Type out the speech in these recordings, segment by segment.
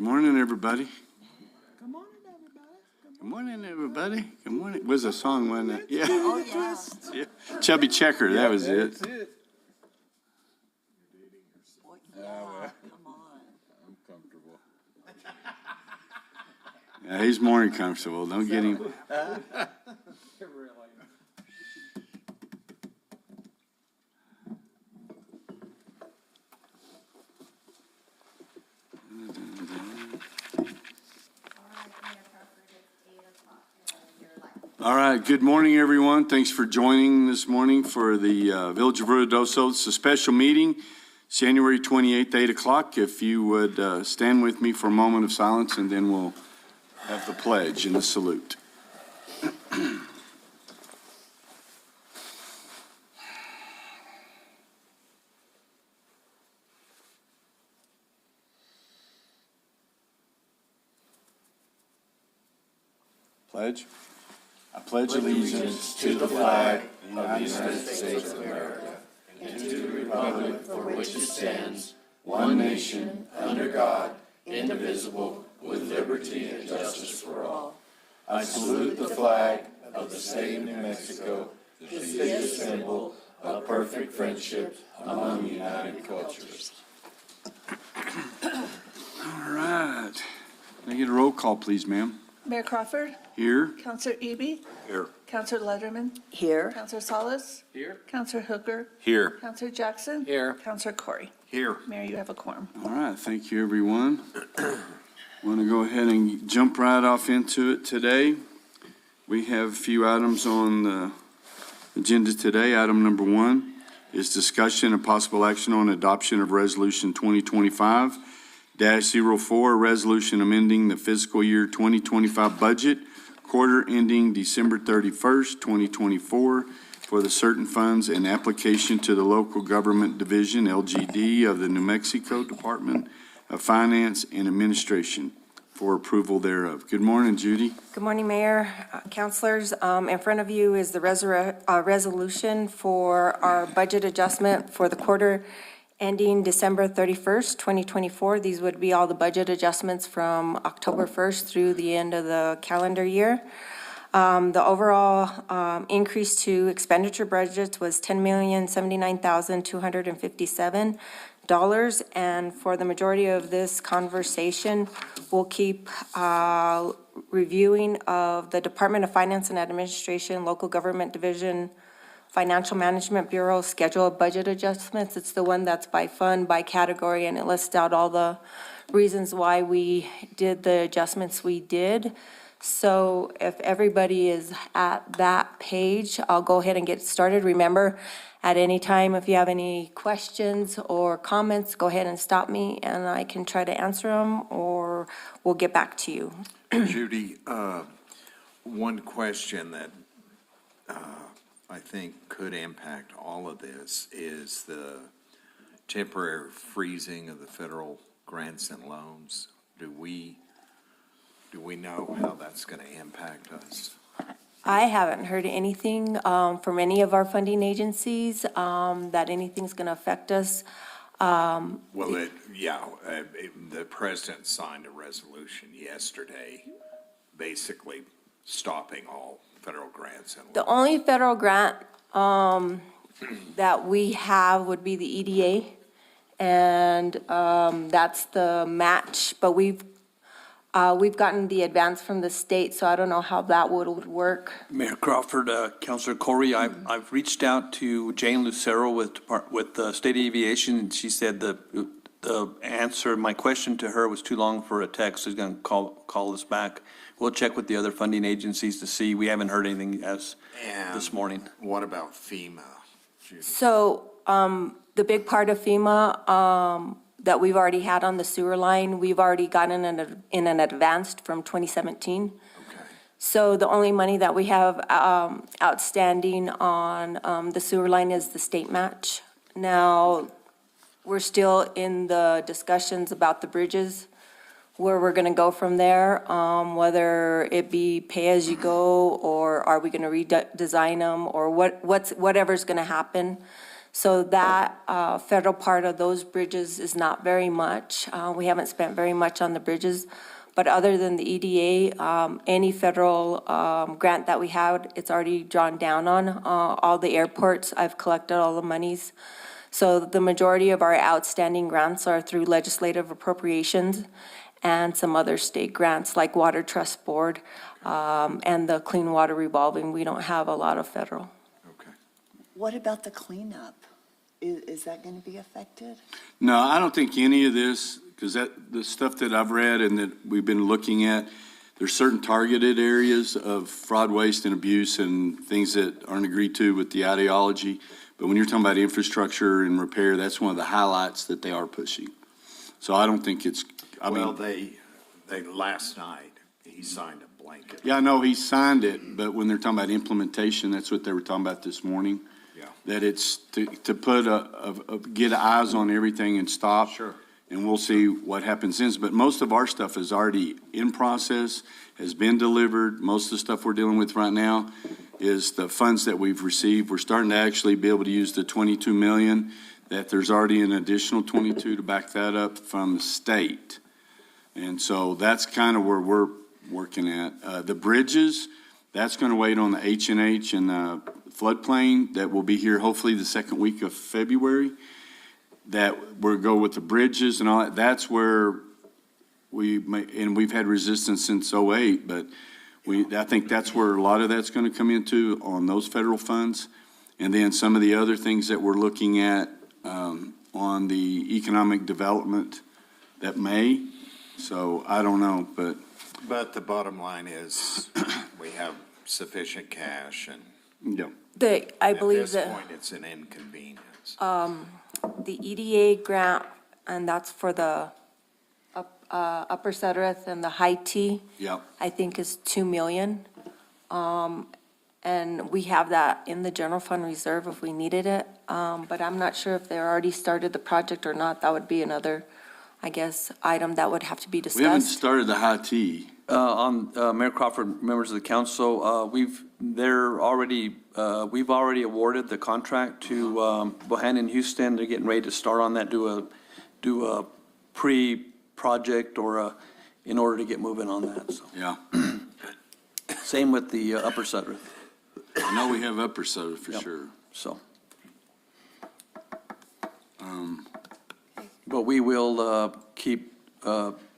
Good morning, everybody. Good morning, everybody. Good morning, everybody. Good morning. Was a song, wasn't it? Yeah. Oh, yeah. Yeah. Chubby Checker, that was it. That's it. Come on. I'm comfortable. Yeah, he's more than comfortable. Don't get him. All right, good morning, everyone. Thanks for joining this morning for the Village of Ruidoso. It's a special meeting, January 28th, 8 o'clock. If you would stand with me for a moment of silence, and then we'll have the pledge and the salute. Pledge. I pledge allegiance to the flag of the United States of America and to the republic for which it stands, one nation, under God, indivisible, with liberty and justice for all. I salute the flag of the state of New Mexico, the biggest symbol of perfect friendship among united cultures. All right. Can I get a roll call, please, ma'am? Mayor Crawford, Here. Counselor Eby, Here. Counselor Letterman, Here. Counselor Salas, Here. Counselor Hooker, Here. Counselor Jackson, Here. Counselor Corey. Here. Mayor, you have a quorum. All right, thank you, everyone. Want to go ahead and jump right off into it today. We have a few items on the agenda today. Item number 1 is discussion and possible action on adoption of Resolution 2025-04, a resolution amending the fiscal year 2025 budget, quarter ending December 31st, 2024, for the certain funds and application to the Local Government Division, LGD, of the New Mexico Department of Finance and Administration for approval thereof. Good morning, Judy. Good morning, Mayor, councilors. In front of you is the resolution for our budget adjustment for the quarter ending December 31st, 2024. These would be all the budget adjustments from October 1st through the end of the calendar year. The overall increase to expenditure budgets was $10,079,257. And for the majority of this conversation, we'll keep reviewing of the Department of Finance and Administration, Local Government Division, Financial Management Bureau schedule of budget adjustments. It's the one that's by fund, by category, and it lists out all the reasons why we did the adjustments we did. So if everybody is at that page, I'll go ahead and get started. Remember, at any time, if you have any questions or comments, go ahead and stop me and I can try to answer them, or we'll get back to you. Judy, one question that I think could impact all of this is the temporary freezing of the federal grants and loans. Do we know how that's going to impact us? I haven't heard anything from any of our funding agencies that anything's going to affect us. Well, the president signed a resolution yesterday, basically stopping all federal grants and The only federal grant that we have would be the EDA, and that's the match, but we've gotten the advance from the state, so I don't know how that would work. Mayor Crawford, Councilor Corey, I've reached out to Jane Lucero with State Aviation, and she said the answer, my question to her was too long for a text, so she's going to call us back. We'll check with the other funding agencies to see. We haven't heard anything as this morning. What about FEMA, Judy? So the big part of FEMA that we've already had on the sewer line, we've already gotten in an advanced from 2017. Okay. So the only money that we have outstanding on the sewer line is the state match. Now, we're still in the discussions about the bridges, where we're gonna go from there, whether it be pay-as-you-go, or are we gonna redesign them, or whatever's gonna happen. So that federal part of those bridges is not very much. We haven't spent very much on the bridges. But other than the EDA, any federal grant that we had, it's already drawn down on. All the airports, I've collected all the monies. So the majority of our outstanding grants are through legislative appropriations and some other state grants like Water Trust Board and the Clean Water Revolving. We don't have a lot of federal. Okay. What about the cleanup? Is that going to be affected? No, I don't think any of this, because the stuff that I've read and that we've been looking at, there's certain targeted areas of fraud, waste, and abuse and things that aren't agreed to with the ideology. But when you're talking about infrastructure and repair, that's one of the highlights that they are pushing. So I don't think it's, Well, they, last night, he signed a blanket. yeah, I know he signed it, but when they're talking about implementation, that's what they were talking about this morning. Yeah. That it's to put get eyes on everything and stop. Sure. And we'll see what happens since. But most of our stuff is already in process, has been delivered. Most of the stuff we're dealing with right now is the funds that we've received. We're starting to actually be able to use the 22 million, that there's already an additional 22 to back that up from the state. And so that's kind of where we're working at. The bridges, that's going to wait on the H&H and the floodplain that will be here hopefully the second week of February. That we'll go with the bridges and all that. That's where and we've had resistance since '08, but I think that's where a lot of that's going to come into on those federal funds. And then some of the other things that we're looking at on the economic development that may. So I don't know, but. But the bottom line is, we have sufficient cash, and I believe at this that point, it's an inconvenience. the EDA grant, and that's for the Upper Sudworth and the High T, Yep. I think is 2 million. And we have that in the general fund reserve if we needed it. But I'm not sure if they already started the project or not. That would be another, I guess, item that would have to be We haven't discussed. started the high T. Mayor Crawford, members of the council, we've already awarded the contract to Bohannon Houston. They're getting ready to start on that, do a pre-project or in order to get moving on that. So Yeah. same with the Upper Sudworth. I know we have Upper Soda for Yep. sure. So. But we will keep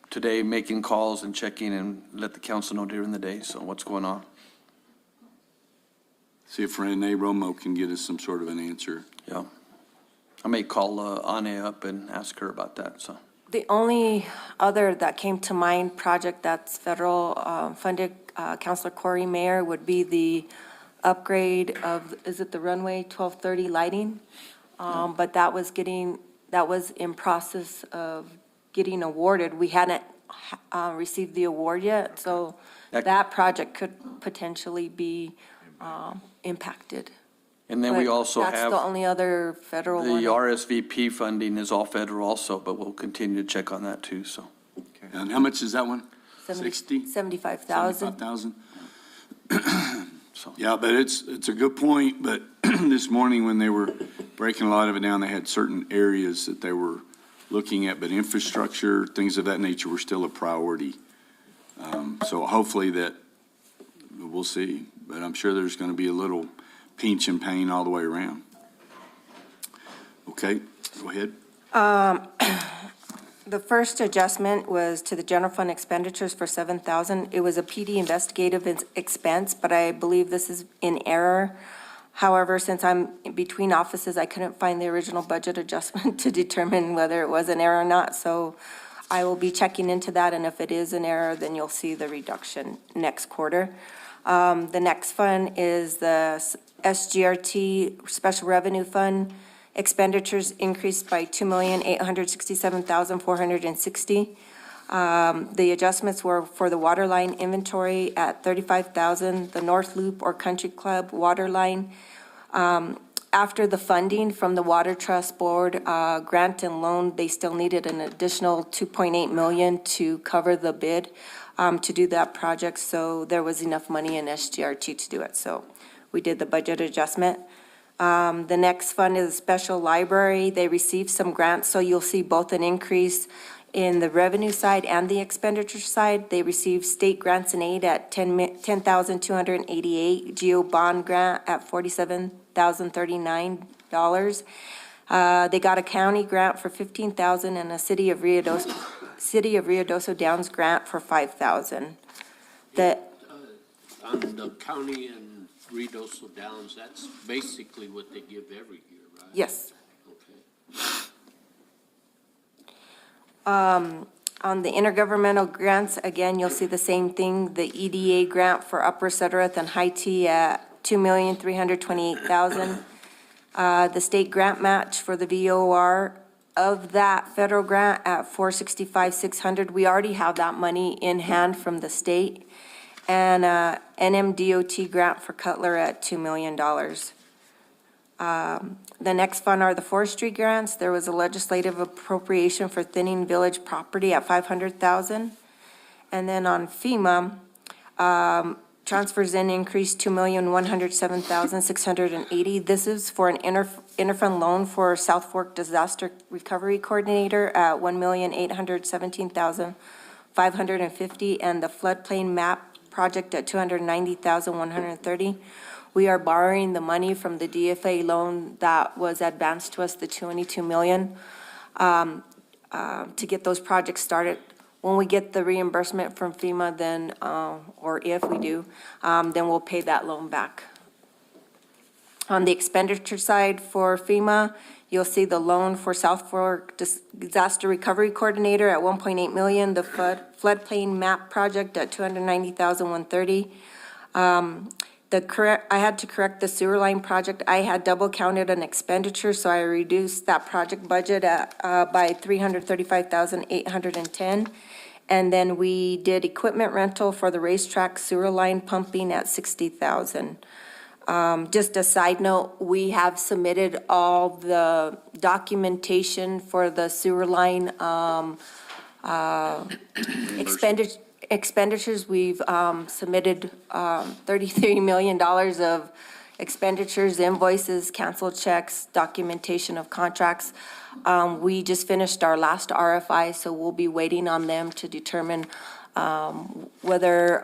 today making calls and checking and let the council know during the day, so what's going on. See if Renee Romo can get us some sort of an answer. Yeah. I may call Ane up and ask her about that, so. The only other that came to mind project that's federal funded, Councilor Corey Mayer, would be the upgrade of, is it the runway 1230 lighting? But that was in process of getting awarded. We hadn't received the award yet, so that project could potentially be impacted. And then we But also That's the have, only other federal the one. RSVP funding is all federal also, but we'll continue to check on that too, so. And how much is that one? 60? 75,000. 75,000? So. Yeah, but it's a good point, but this morning when they were breaking a lot of it down, they had certain areas that they were looking at, but infrastructure, things of that nature were still a priority. So hopefully that, we'll see, but I'm sure there's going to be a little pinch and pain all the way around. Okay, go ahead. The first adjustment was to the general fund expenditures for 7,000. It was a PD investigative expense, but I believe this is in error. However, since I'm in between offices, I couldn't find the original budget adjustment to determine whether it was an error or not. So I will be checking into that, and if it is an error, then you'll see the reduction next quarter. The next fund is the SGRT Special Revenue Fund. Expenditures increased by $2,867,460. The adjustments were for the water line inventory at $35,000, the North Loop or Country Club water line. After the funding from the Water Trust Board grant and loan, they still needed an additional $2.8 million to cover the bid to do that project. So there was enough money in SGRT to do it. So we did the budget adjustment. The next fund is special library. They received some grants, so you'll see both an increase in the revenue side and the expenditure side. They received state grants and aid at $10,288, GEO bond grant at $47,039. They got a county grant for $15,000 and a City of Ruidoso Downs grant for $5,000. On the county and Ruidoso Downs, that's basically what they give every year, right? Yes. Okay. On the intergovernmental grants, again, you'll see the same thing, the EDA grant for Upper Sudarath and High Tea at $2,328,000. The state grant match for the VOR of that federal grant at $465,600. We already have that money in hand from the state. And NMDOT grant for Cutler at $2 million. The next fund are the forestry grants. There was a legislative appropriation for thinning village property at $500,000. And then on FEMA, transfers in increased $2,107,680. This is for an interfund loan for South Fork Disaster Recovery Coordinator at $1,817,550, and the floodplain map project at $290,130. We are borrowing the money from the DFA loan that was advanced to us, the $22 million, to get those projects started. When we get the reimbursement from FEMA, then, or if we do, then we'll pay that loan back. On the expenditure side for FEMA, you'll see the loan for South Fork Disaster Recovery Coordinator at $1.8 million, the floodplain map project at $290,130. I had to correct the sewer line project. I had double counted an expenditure, so I reduced that project budget by $335,810. And then we did equipment rental for the racetrack sewer line pumping at $60,000. Just a side note, we have submitted all the documentation for the sewer line expenditures. We've submitted $33 million of expenditures, invoices, canceled checks, documentation of contracts. We just finished our last RFI, so we'll be waiting on them to determine whether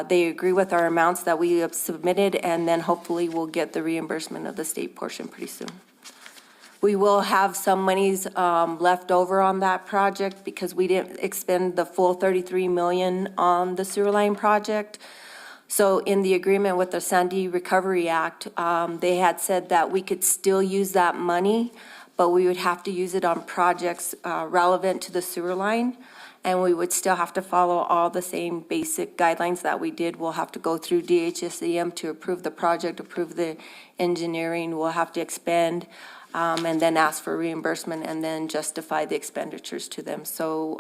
they agree with our amounts that we have submitted, and then hopefully we'll get the reimbursement of the state portion pretty soon. We will have some monies left over on that project because we didn't expend the full $33 million on the sewer line project. So in the agreement with the Sandy Recovery Act, they had said that we could still use that money, but we would have to use it on projects relevant to the sewer line. And we would still have to follow all the same basic guidelines that we did. We'll have to go through DHSEM to approve the project, approve the engineering. We'll have to expend, and then ask for reimbursement, and then justify the expenditures to them. So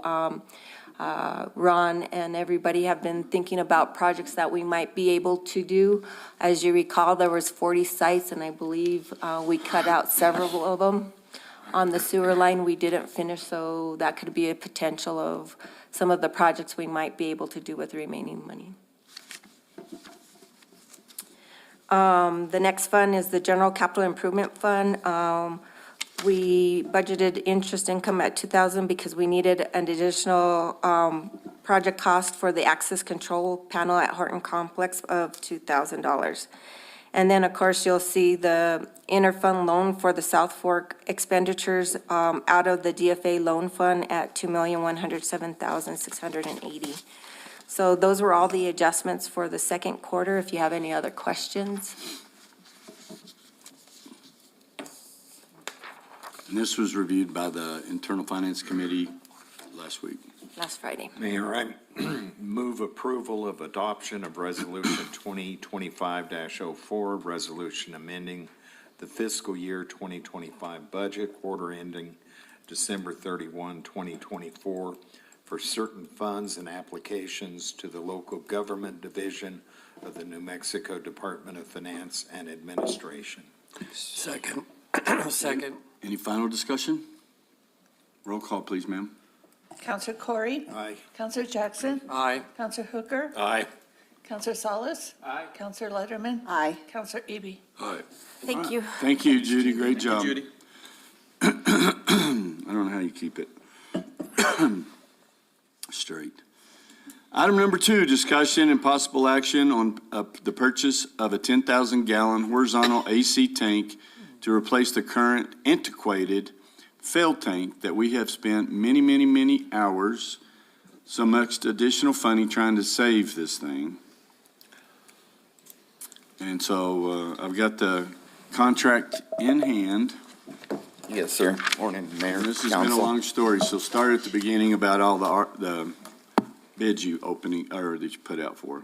Ron and everybody have been thinking about projects that we might be able to do. As you recall, there was 40 sites, and I believe we cut out several of them. On the sewer line, we didn't finish, so that could be a potential of some of the projects we might be able to do with remaining money. The next fund is the General Capital Improvement Fund. We budgeted interest income at $2,000 because we needed an additional project cost for the access control panel at Horton Complex of $2,000. And then, of course, you'll see the interfund loan for the South Fork expenditures out of the DFA loan fund at $2,107,680. So those were all the adjustments for the second quarter. If you have any other questions. And this was reviewed by the Internal Finance Committee last week. Last Friday. Mayor, I move approval of adoption of Resolution 2025-04, resolution amending the fiscal year 2025 budget, quarter ending December 31, 2024, for certain funds and applications to the Local Government Division of the New Mexico Department of Finance and Administration. Second. Second. Any final discussion? Roll call, please, ma'am. Counselor Corey? Aye. Counselor Jackson? Aye. Counselor Hooker? Aye. Counselor Solis? Aye. Counselor Letterman? Aye. Counselor Eby? Thank you. Thank you, Judy, great job. Judy? I don't know how you keep it straight. Item number 2, discussion and possible action on the purchase of a 10,000-gallon horizontal AC tank to replace the current antiquated failed tank that we have spent many, many, many hours, so much additional funding trying to save this thing. And so I've got the contract in hand. Yes, sir. Morning, Mayor, And this has been a Council. long story, so start at the beginning about all the bids you that you put out for.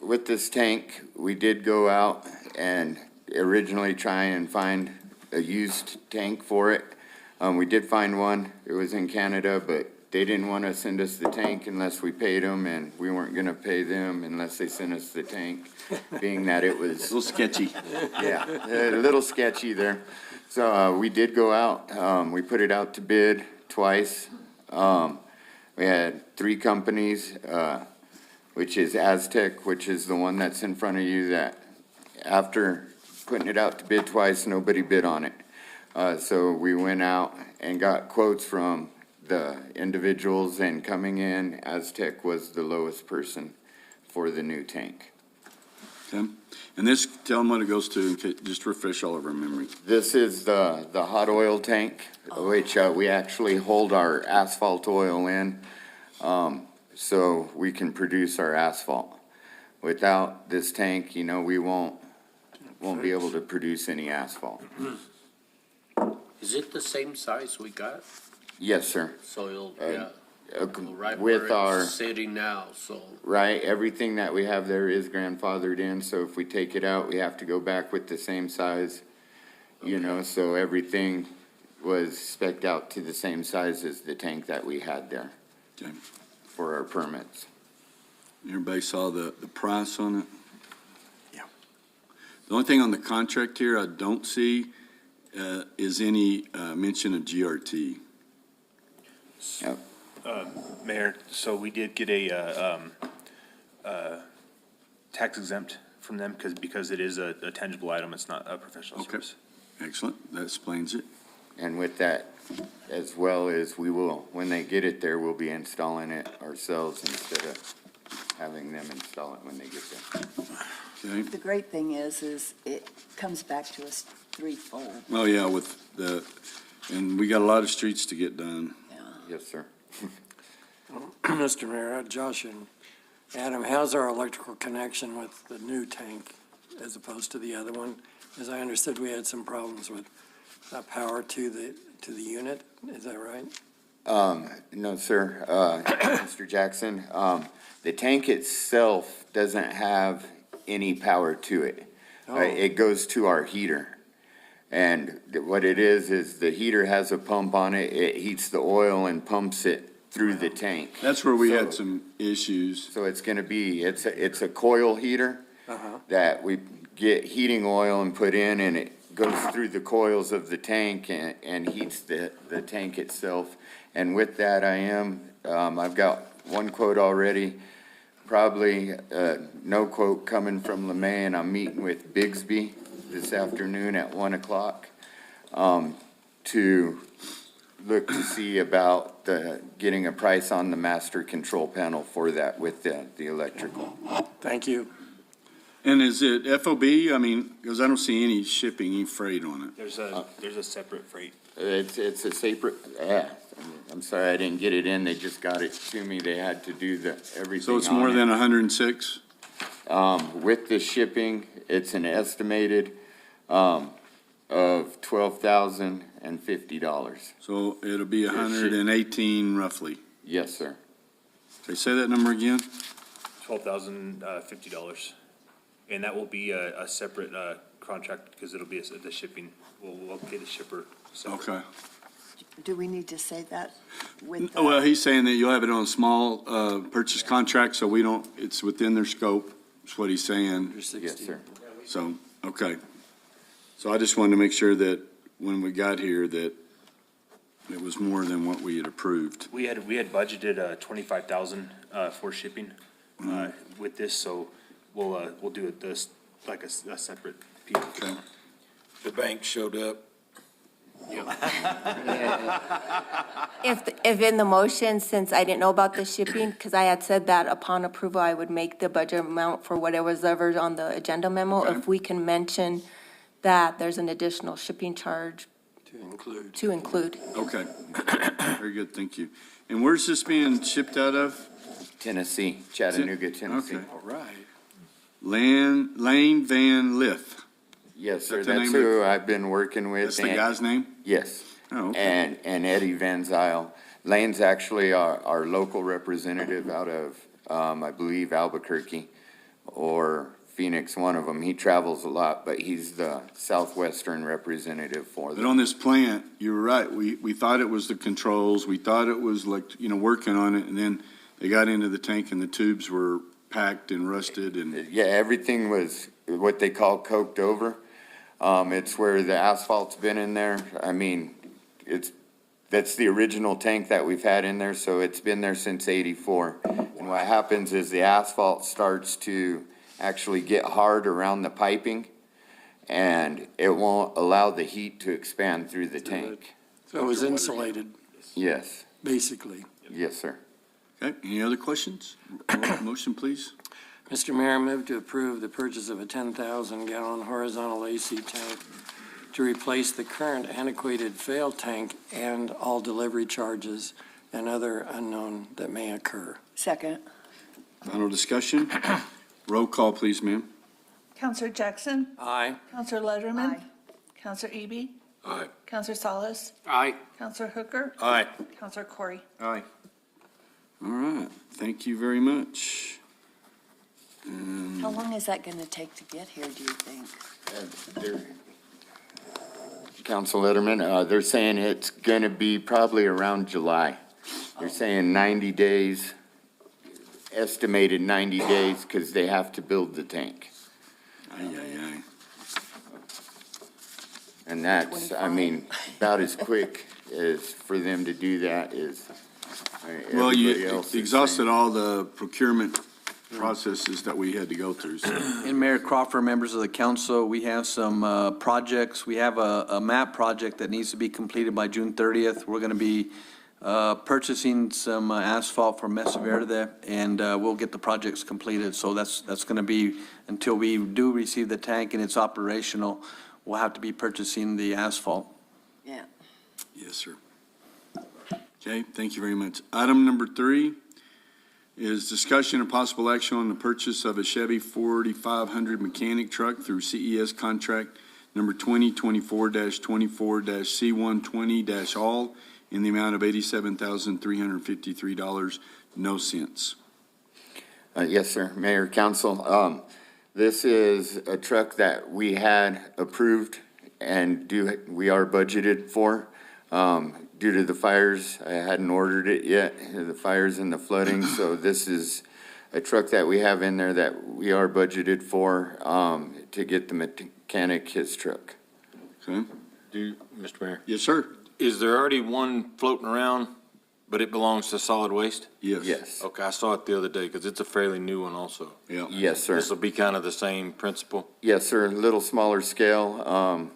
With this tank, we did go out and originally try and find a used tank for it. We did find one. It was in Canada, but they didn't want to send us the tank unless we paid them, and we weren't going to pay them unless they sent us the tank, being that it A was little sketchy. yeah, a little sketchy there. So we did go out. We put it out to bid twice. We had 3 companies, which is Aztec, which is the one that's in front of you, that after putting it out to bid twice, nobody bid on it. So we went out and got quotes from the individuals, and coming in, Aztec was the lowest person for the new tank. Okay. And this, tell them what it goes to, just refresh all of our memory. This is the hot oil tank, which we actually hold our asphalt oil in, so we can produce our asphalt. Without this tank, we won't be able to produce any asphalt. Is it the same size we got? Yes, sir. So it'll, Uh, go right with where our- it's sitting now, so. Right, everything that we have there is grandfathered in, so if we take it out, we have to go back with the same size. So everything was spec'd out to the same size as the tank that we had there Okay. for our permits. Everybody saw the price on it? Yeah. The only thing on the contract here I don't see is any mention of GRT. Mayor, so we did get a tax exempt from them because it is a tangible item, it's not a professional Okay. service. Excellent, that explains it. And with that, as well as we will, when they get it there, we'll be installing it ourselves instead of having them install it when they get there. Okay. The great thing is it comes back to us threefold. Oh, yeah, and we got a lot of streets to get done. Yeah. Yes, sir. Mr. Mayor, Josh and Adam, how's our electrical connection with the new tank as opposed to the other one? As I understood, we had some problems with power to the unit, is that right? No, sir. Mr. Jackson, the tank itself doesn't have any power to it. It goes to our heater. And what it is the heater has a pump on it. It heats the oil and pumps it through the tank. That's where we had So- some issues. So it's gonna be, it's a coil heater that we get heating oil and put in, and it goes through the coils of the tank and heats the tank itself. And with that, I've got one quote already, probably no quote coming from LeMay, and I'm meeting with Bigsby this afternoon at 1:00 to look to see about getting a price on the master control panel for that with the electrical. Thank you. And is it FOB? I mean, because I don't see any shipping, any freight on it. There's a separate freight. It's a separate, I'm sorry, I didn't get it in, they just got it to me, they had to do everything So it's on more it. than 106? With the shipping, it's an estimated, of $12,050. So it'll be 118 roughly. Yes, sir. Okay, say that number again? $12,050. And that will be a separate contract because it'll be the shipping. We'll pay the shipper separate. Okay. Do we need to say that with Well, the, he's saying that you'll have it on a small purchase contract, so we don't, it's within their scope, is what he's saying. Yes, sir. So, okay. So I just wanted to make sure that when we got here, that it was more than what we had approved. We had budgeted 25,000 for shipping. with this, so we'll do it this, like a separate piece. Okay. The bank showed up. If in the motion, since I didn't know about the shipping, because I had said that upon approval, I would make the budget amount for whatever's ever on the agenda memo. Okay. If we can mention that there's an additional shipping charge To include. to include. Okay. Very good, thank you. And where's this being shipped out of? Tennessee, Chattanooga, Tennessee. Okay. All right. Lane Van Lith. Yes, sir, That's the that's name of- who I've been working with. That's the and- guy's name? Yes. Oh, okay. And Eddie Van Zyl. Lane's actually our local representative out of, I believe Albuquerque or Phoenix, one of them. He travels a lot, but he's the southwestern representative for But them. on this plant, you were right, we thought it was the controls, we thought it was like, working on it, and then they got into the tank and the tubes were packed and rusted and, Yeah, everything was what they call coked over. It's where the asphalt's been in there. I mean, that's the original tank that we've had in there, so it's been there since '84. And what happens is the asphalt starts to actually get hard around the piping, and it won't allow the heat to expand through the tank. So it was insulated, Yes, basically. yes, sir. okay, any other questions? Motion, please. Mr. Mayor, I move to approve the purchase of a 10,000-gallon horizontal AC tank to replace the current antiquated fail tank and all delivery charges and other unknown that may occur. Second. Final discussion? Roll call, please, ma'am. Counselor Jackson, Aye. Counselor Letterman, Aye. Counselor Eby, Aye. Counselor Salas, Aye. Counselor Hooker, Aye. Counselor Corey. Aye. All right, thank you very much. And How long is that gonna take to get here, do you think? Council Letterman, they're saying it's gonna be probably around July. They're saying 90 days, estimated 90 days, because they have to build the tank. Aye, aye, aye. And that's, I mean, about as quick as for them to do that is. Well, everybody you else is exhausted saying. all the procurement processes that we had to go through, so. And Mayor Crawford, members of the council, we have some projects. We have a map project that needs to be completed by June 30th. We're going to be purchasing some asphalt from Mesa Verde, and we'll get the projects completed. So that's going to be, until we do receive the tank and it's operational, we'll have to be purchasing the asphalt. Yeah. Yes, sir. Okay, thank you very much. Item number 3 is discussion and possible action on the purchase of a Chevy 4500 mechanic truck through CES contract number 2024-24-C120-all in the amount of $87,353, no cents. Yes, sir, Mayor, Council. This is a truck that we had approved and we are budgeted for. Due to the fires, I hadn't ordered it yet, the fires and the flooding, so this is a truck that we have in there that we are budgeted for, to get the mechanic his truck. Okay? Mr. Mayor, Yes, sir? is there already one floating around, but it belongs to solid waste? Yes. Yes, Okay, I saw it the other day, because it's a fairly new one also. Yeah. yes, sir. This will be kind of the same principle? Yes, sir, a little smaller scale.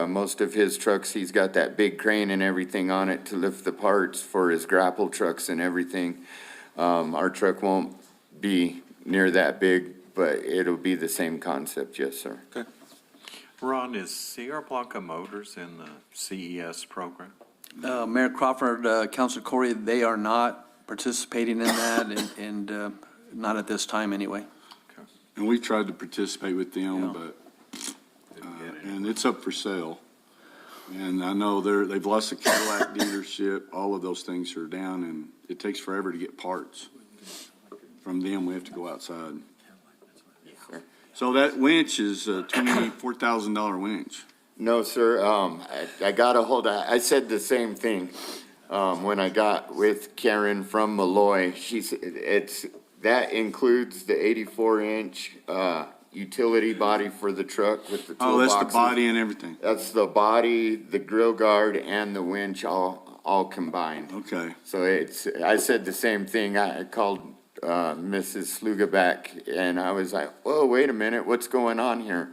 Most of his trucks, he's got that big crane and everything on it to lift the parts for his grapple trucks and everything. Our truck won't be near that big, but it'll be the same concept, yes, sir. Ron, is Sierra Blanca Motors in the CES program? Mayor Crawford, Councilor Corey, they are not participating in that, and not at this time anyway. And we tried to participate with them, Yeah. but, and it's up for sale. And I know they've lost the Cadillac dealership, all of those things are down, and it takes forever to get parts. From them, we have to go outside. So that winch is a $24,000 winch. No, sir, I got a hold of, I said the same thing, when I got with Karen from Malloy. She said, that includes the 84-inch, utility body for the truck with the Oh, that's the toolboxes. body and everything. That's the body, the grill guard, and the winch all combined. Okay. So I said the same thing. I called Mrs. Sluga back, and I was like, whoa, wait a minute, what's going on here?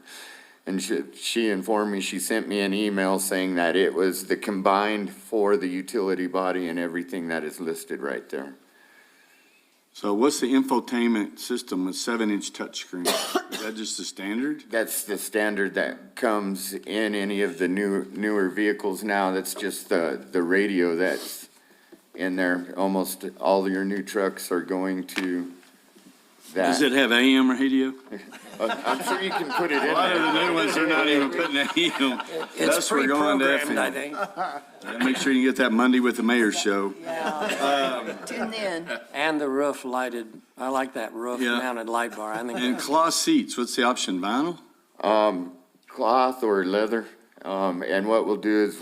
And she informed me, she sent me an email saying that it was the combined for the utility body and everything that is listed right there. So what's the infotainment system, a 7-inch touchscreen? Is that just the standard? That's the standard that comes in any of the newer vehicles now. That's just the radio that's in there. Almost all your new trucks are going to that. Does it have AM radio? I'm sure you can put it in A lot of the there. new ones, they're not even putting AM. It's Thus, we're going to pre-programmed, I FM. think. Make sure you get that Monday with the Mayor show. Yeah. Tune in. And the roof lighted, I like that roof Yeah. mounted light bar. I think And that's cloth seats, what's the option, vinyl? Cloth or leather. And what we'll do is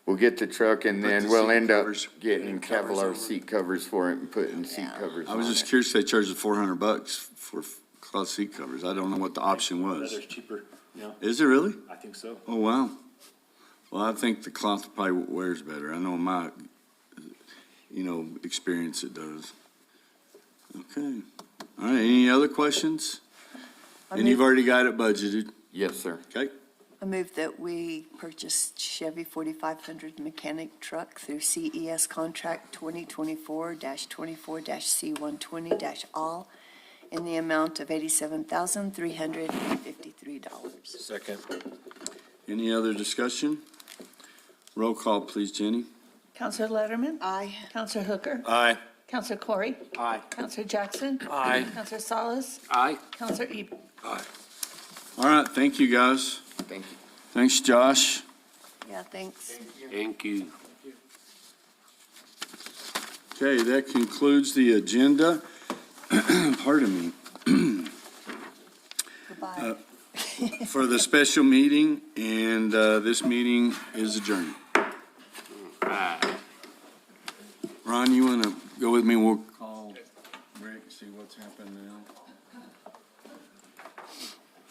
we'll get the truck and Put then the we'll seat end up covers. getting Kevlar seat covers for it and putting seat Yeah. covers I on was just it. curious, they charged $400 for cloth seat covers. I don't know what the option was. Leather's cheaper, you know, Is it really? I think so. Oh, wow. Well, I think the cloth probably wears better. I know in my, experience it does. Okay. All right, any other questions? And you've already got it budgeted, Yes, sir. okay? I move that we purchase Chevy 4500 mechanic truck through CES contract 2024-24-C120-all in the amount of $87,353. Second. Any other discussion? Roll call, please, Jenny. Counselor Letterman? Aye. Counselor Hooker? Aye. Counselor Corey? Aye. Counselor Jackson? Aye. Counselor Salas? Aye. Counselor Eby? All right, thank you, guys. Thank you. Thanks, Josh. Yeah, thanks. Thank you. Okay, that concludes the agenda. Pardon me. Goodbye. For the special meeting, and this meeting is adjourned. Ron, you want to go with me? We'll call Rick, see what's happening now.